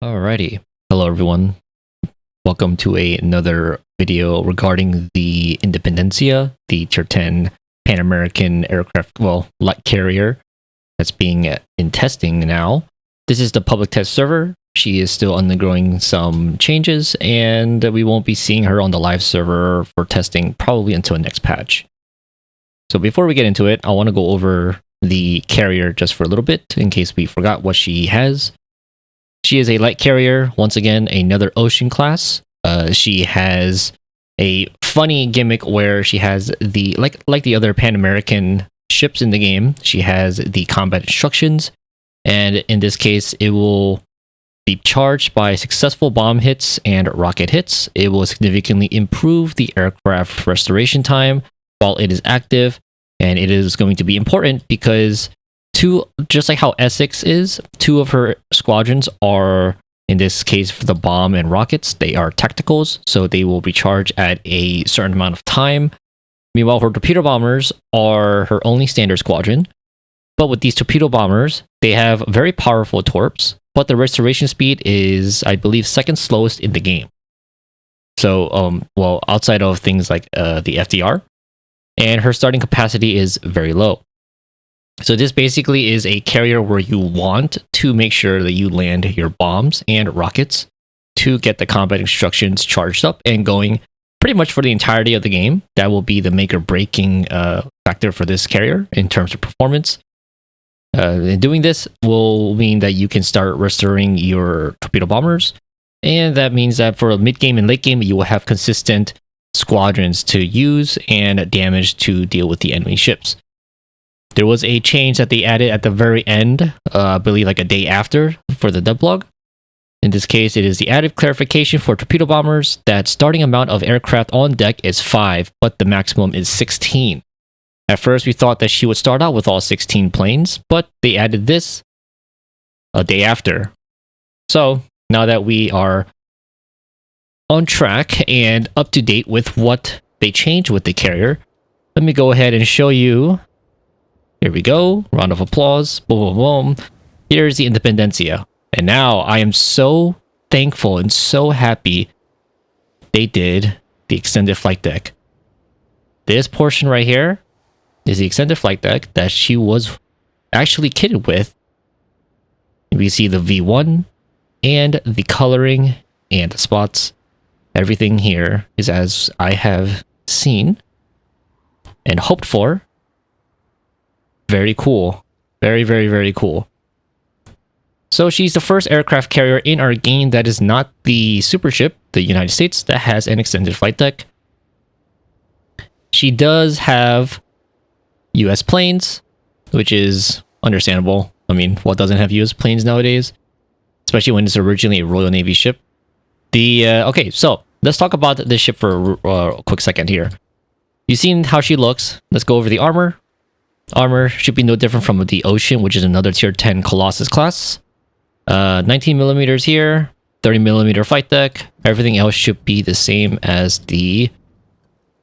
Alrighty. Hello, everyone. Welcome to another video regarding the Independencia, the Tier 10 Pan-American aircraft, light carrier that's being in testing now. This is the public test server. She is still undergoing some changes, and we won't be seeing her on the live server for testing probably until next patch. So before we get into it, I want to go over the carrier just for a little bit in case we forgot what she has. She is a light carrier, once again, another ocean class. She has a funny gimmick where she has the, like the other Pan-American ships in the game, she has the combat instructions, and in this case, it will be charged by successful bomb hits and rocket hits. It will significantly improve the aircraft restoration time while it is active, and it is going to be important because just like how Essex is, two of her squadrons are, in this case for the bomb and rockets, they are tacticals, so they will be charged at a certain amount of time. Meanwhile, her torpedo bombers are her only standard squadron. But with these torpedo bombers, they have very powerful torps, but the restoration speed is, I believe, second slowest in the game. So, outside of things like the FDR, and her starting capacity is very low. So this basically is a carrier where you want to make sure that you land your bombs and rockets to get the combat instructions charged up and going pretty much for the entirety of the game. That will be the make or breaking factor for this carrier in terms of performance. And doing this will mean that you can start restoring your torpedo bombers. And that means that for mid game and late game, you will have consistent squadrons to use and damage to deal with the enemy ships. There was a change that they added at the very end, I believe like a day after, for the devlog. In this case, it is the added clarification for torpedo bombers that starting amount of aircraft on deck is 5, but the maximum is 16. At first, we thought that she would start out with all 16 planes, but they added this a day after. So, now that we are on track and up to date with what they changed with the carrier, let me go ahead and show you. Here we go. Round of applause. Boom, boom, boom. Here's the Independencia. And now I am so thankful and so happy they did the extended flight deck. This portion right here is the extended flight deck that she was actually kitted with. We see the V1 and the coloring and the spots. Everything here is as I have seen and hoped for. Very cool. Very, very, very cool. So she's the first aircraft carrier in our game that is not the super ship, the United States, that has an extended flight deck. She does have US planes, which is understandable. I mean, what doesn't have US planes nowadays? Especially when it's originally a Royal Navy ship. Okay, so let's talk about this ship for a quick second here. You've seen how she looks. Let's go over the armor. Armor should be no different from the Ocean, which is another tier 10 Colossus class. 19 millimeters here, 30 millimeter flight deck. Everything else should be the same as the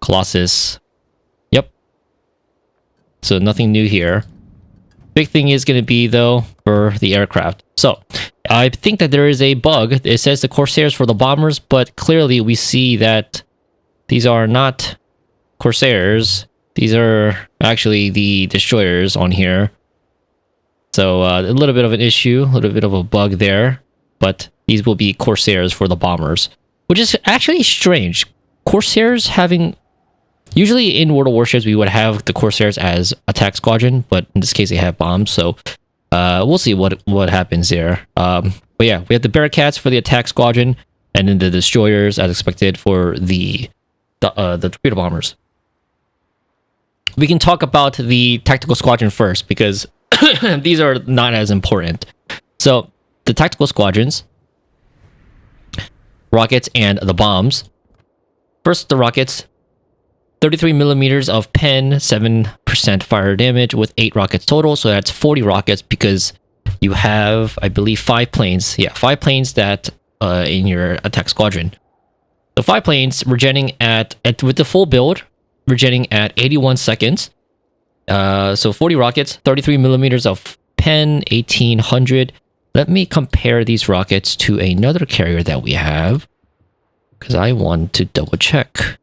Colossus. Yep. So nothing new here. Big thing is going to be, though, for the aircraft. So I think that there is a bug. It says the Corsairs for the bombers, but clearly we see that these are not Corsairs. These are actually the destroyers on here. So a little bit of an issue, a little bit of a bug there. But these will be Corsairs for the bombers, which is actually strange. Corsairs having... Usually in World of Warships, we would have the Corsairs as attack squadron, but in this case, they have bombs. So we'll see what happens there. But yeah, we have the Bearcats for the attack squadron, and then the destroyers, as expected, for the torpedo bombers. We can talk about the tactical squadron first because these are not as important. So the tactical squadrons, rockets, and the bombs. First, the rockets. 33 millimeters of pen, 7% fire damage with 8 rockets total. So that's 40 rockets because you have, I believe, 5 planes. Yeah, 5 planes that in your attack squadron. The 5 planes regenerating with the full build, regenerating at 81 seconds. So 40 rockets, 33 millimeters of pen, 1800, Let me compare these rockets to another carrier that we have, because I want to double check.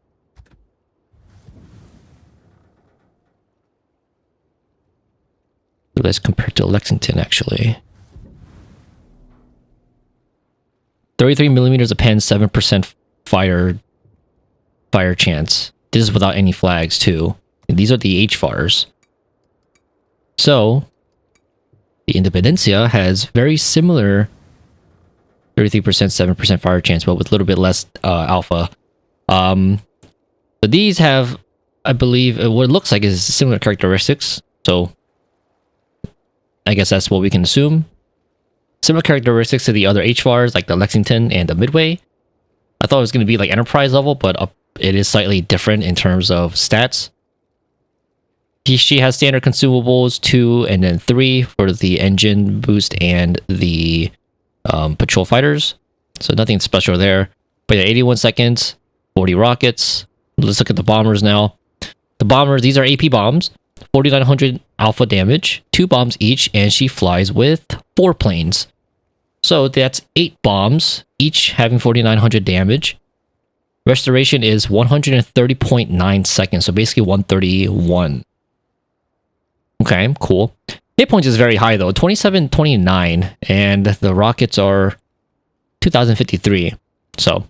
Let's compare to Lexington, actually. 33 millimeters of pen, 7% fire chance. This is without any flags, too. And these are the HFARs. So, the Independencia has very similar 33%, 7% fire chance, but with a little bit less alpha. So these have, I believe, what it looks like is similar characteristics. So, I guess that's what we can assume. Similar characteristics to the other HFARs, like the Lexington and the Midway. I thought it was going to be like Enterprise level, but it is slightly different in terms of stats. She has standard consumables 2 and then 3 for the engine boost and the patrol fighters. So nothing special there. But yeah, 81 seconds, 40 rockets. Let's look at the bombers now. The bombers, these are AP bombs. 4,900 alpha damage, 2 bombs each, and she flies with 4 planes. So that's 8 bombs, each having 4,900 damage. Restoration is 130.9 seconds, so basically 131. Okay, cool. Hit points is very high though, 2729, and the rockets are 2053. So,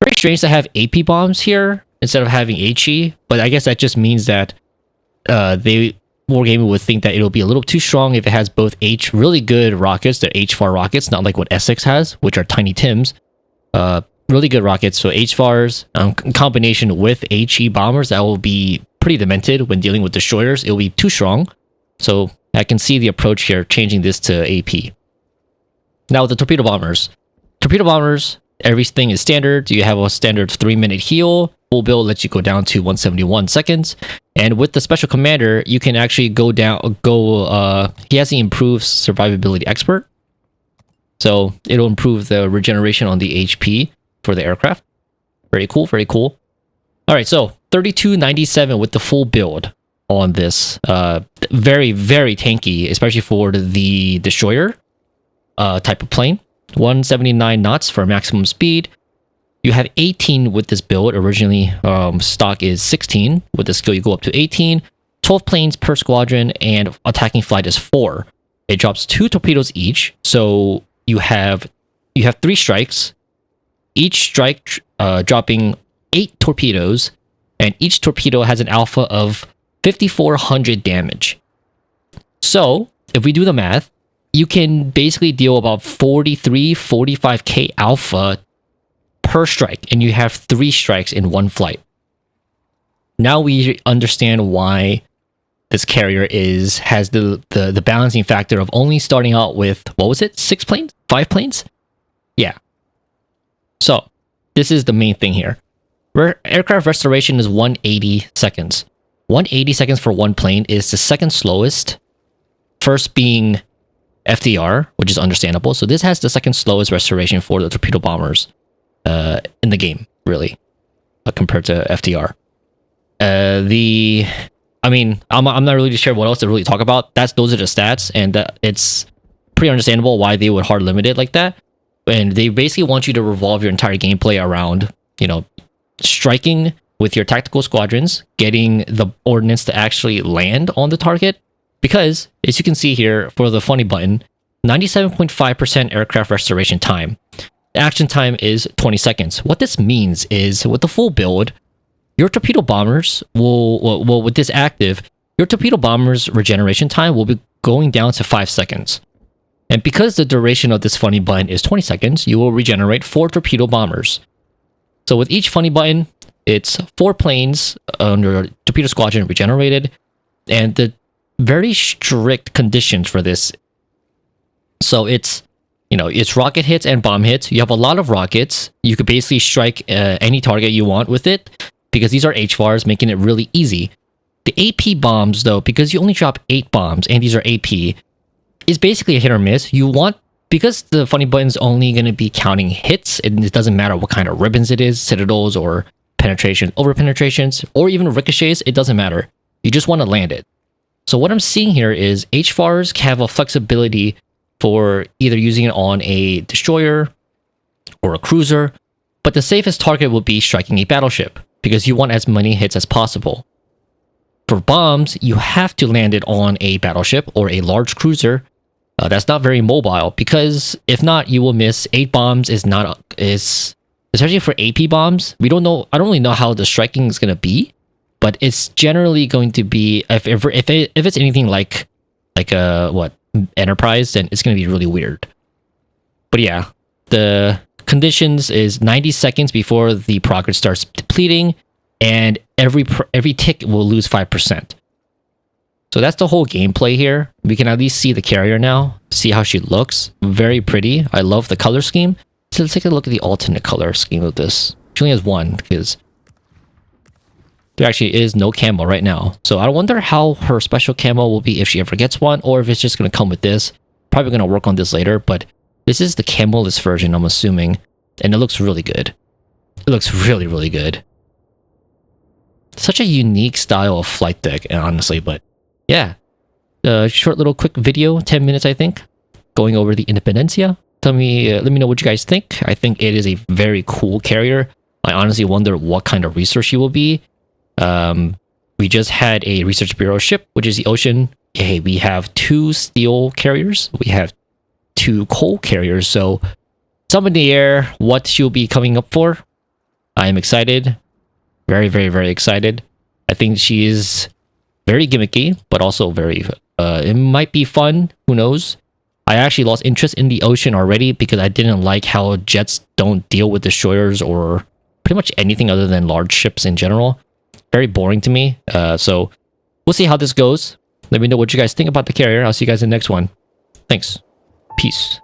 very strange to have AP bombs here instead of having HE, but I guess that just means that Wargaming would think that it'll be a little too strong if it has both really good rockets, the HFAR rockets, not like what Essex has, which are Tiny Tims. Really good rockets, so HFARs in combination with HE bombers, that will be pretty demented when dealing with destroyers. It'll be too strong. So I can see the approach here, changing this to AP. Now with the torpedo bombers, everything is standard. You have a standard 3-minute heal. Full build lets you go down to 171 seconds. And with the special commander, you can actually go down, he has the improved survivability expert. So it'll improve the regeneration on the HP for the aircraft. Very cool, very cool. All right, so 3297 with the full build on this. Very, very tanky, especially for the destroyer type of plane. 179 knots for maximum speed. You have 18 with this build. Originally, stock is 16. With the skill, you go up to 18. 12 planes per squadron, and attacking flight is 4. It drops 2 torpedoes each. So you have 3 strikes. Each strike dropping 8 torpedoes, and each torpedo has an alpha of 5,400 damage. So if we do the math, you can basically deal about 45k alpha per strike, and you have 3 strikes in one flight. Now we understand why this carrier has the balancing factor of only starting out with, what was it, 6 planes? 5 planes? Yeah. So this is the main thing here. Aircraft restoration is 180 seconds. 180 seconds for one plane is the second slowest. First being FDR, which is understandable. So this has the second slowest restoration for the torpedo bombers in the game, really, compared to FDR. I'm not really sure what else to really talk about. Those are the stats, and it's pretty understandable why they would hard limit it like that. And they basically want you to revolve your entire gameplay around, striking with your tactical squadrons, getting the ordnance to actually land on the target. Because, as you can see here, for the funny button, 97.5% aircraft restoration time. The action time is 20 seconds. What this means is, with the full build, your torpedo bombers will with this active, your torpedo bombers regeneration time will be going down to 5 seconds. And because the duration of this funny button is 20 seconds, you will regenerate 4 torpedo bombers. So with each funny button, it's 4 planes under torpedo squadron regenerated, and the very strict conditions for this. So it's rocket hits and bomb hits. You have a lot of rockets. You could basically strike any target you want with it, because these are HFARs, making it really easy. The AP bombs, though, because you only drop 8 bombs, and these are AP, is basically a hit or miss. Because the funny button is only going to be counting hits, and it doesn't matter what kind of ribbons it is, citadels or penetration, over penetrations, or even ricochets, it doesn't matter. You just want to land it. So what I'm seeing here is HFARs have a flexibility for either using it on a destroyer or a cruiser, but the safest target will be striking a battleship because you want as many hits as possible. For bombs, you have to land it on a battleship or a large cruiser that's not very mobile, because if not, you will miss. 8 bombs is especially for AP bombs. I don't really know how the striking is going to be, but it's generally going to be, if it's anything like a Enterprise, then it's going to be really weird. But yeah, the conditions is 90 seconds before the progress starts depleting, and every tick will lose 5%. So that's the whole gameplay here. We can at least see the carrier now, see how she looks. Very pretty. I love the color scheme. So let's take a look at the alternate color scheme of this. She only has one because there actually is no camo right now. So I wonder how her special camo will be if she ever gets one, or if it's just going to come with this. Probably going to work on this later, but this is the camo-less version, I'm assuming. And it looks really good. It looks really, really good. Such a unique style of flight deck, honestly, but yeah. Short little quick video, 10 minutes I think, going over the Independencia. Let me know what you guys think. I think it is a very cool carrier. I honestly wonder what kind of resource she will be. We just had a Research Bureau ship, which is the Ocean. Okay, we have 2 steel carriers. We have 2 coal carriers. So some in the air, what she'll be coming up for. I am excited. Very, very, very excited. I think she is very gimmicky, but also very, it might be fun. Who knows? I actually lost interest in the Ocean already because I didn't like how jets don't deal with destroyers or pretty much anything other than large ships in general. Very boring to me. So we'll see how this goes. Let me know what you guys think about the carrier. I'll see you guys in the next one. Thanks. Peace.